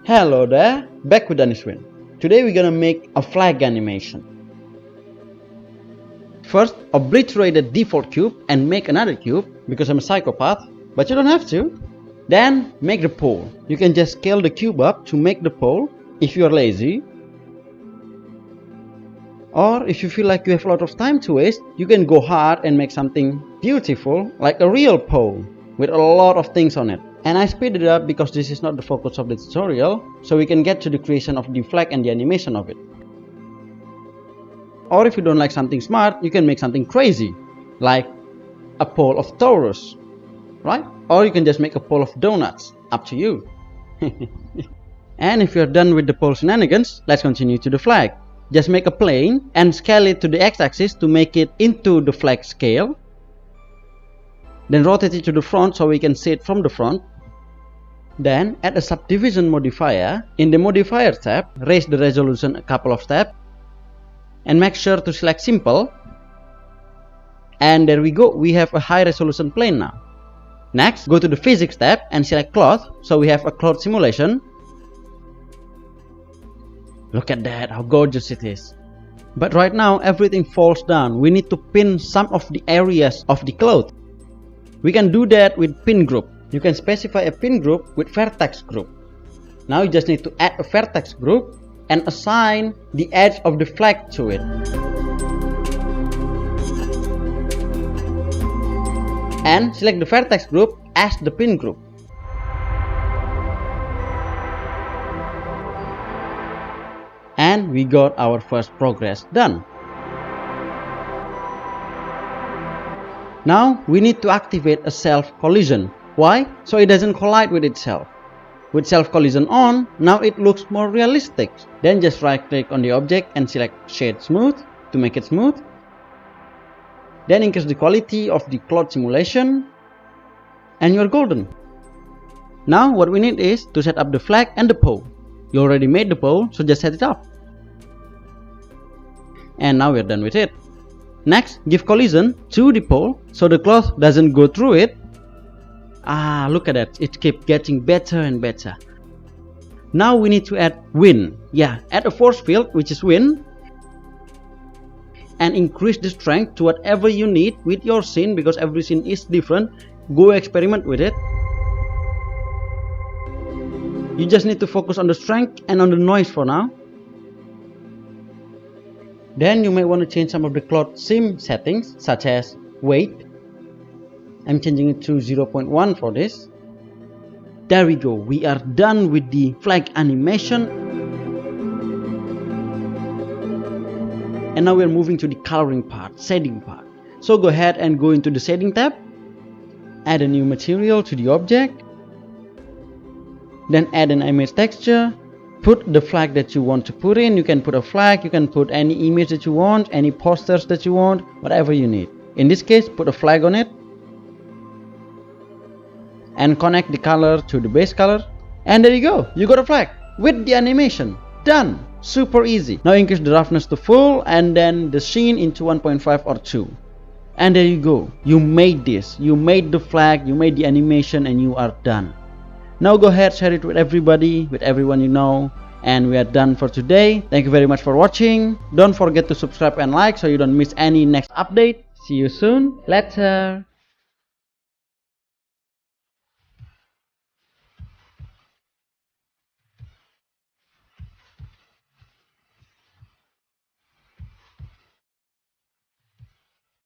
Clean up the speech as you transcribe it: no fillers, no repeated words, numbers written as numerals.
Hello there, back with Aniswin. Today we're gonna make a flag animation. First, obliterate the default cube and make another cube because I'm a psychopath, but you don't have to. Then make the pole. You can just scale the cube up to make the pole if you're lazy. Or if you feel like you have a lot of time to waste, you can go hard and make something beautiful like a real pole with a lot of things on it. And I speed it up because this is not the focus of the tutorial, so we can get to the creation of the flag and the animation of it. Or if you don't like something smart, you can make something crazy, like a pole of Taurus, right? Or you can just make a pole of donuts, up to you. And if you're done with the pole shenanigans, let's continue to the flag. Just make a plane and scale it to the x-axis to make it into the flag scale. Then rotate it to the front so we can see it from the front. Then add a subdivision modifier. In the modifier tab, raise the resolution a couple of steps and make sure to select simple. And there we go, we have a high resolution plane now. Next, go to the physics tab and select cloth, so we have a cloth simulation. Look at that, how gorgeous it is. But right now everything falls down. We need to pin some of the areas of the cloth. We can do that with pin group. You can specify a pin group with vertex group. Now you just need to add a vertex group and assign the edge of the flag to it. And select the vertex group as the pin group. And we got our first progress done. Now we need to activate a self collision. Why? So it doesn't collide with itself. With self collision on, now it looks more realistic. Then just right click on the object and select shade smooth to make it smooth. Then increase the quality of the cloth simulation. And you're golden. Now what we need is to set up the flag and the pole. You already made the pole, so just set it up. And now we're done with it. Next, give collision to the pole so the cloth doesn't go through it. Ah, look at that, it keeps getting better and better. Now we need to add wind. Yeah, add a force field which is wind. And increase the strength to whatever you need with your scene because every scene is different. Go experiment with it. You just need to focus on the strength and on the noise for now. Then you may want to change some of the cloth sim settings such as weight. I'm changing it to 0.1 for this. There we go, we are done with the flag animation. And now we're moving to the coloring part, shading part. So go ahead and go into the shading tab. Add a new material to the object. Then add an image texture. Put the flag that you want to put in. You can put a flag, you can put any image that you want, any posters that you want, whatever you need. In this case, put a flag on it. And connect the color to the base color. And there you go, you got a flag with the animation. Done! Super easy. Now increase the roughness to full and then the scene into 1.5 or 2. And there you go, you made this. You made the flag, you made the animation, and you are done. Now go ahead, share it with everybody, with everyone you know. And we are done for today. Thank you very much for watching. Don't forget to subscribe and like so you don't miss any next update. See you soon. Later.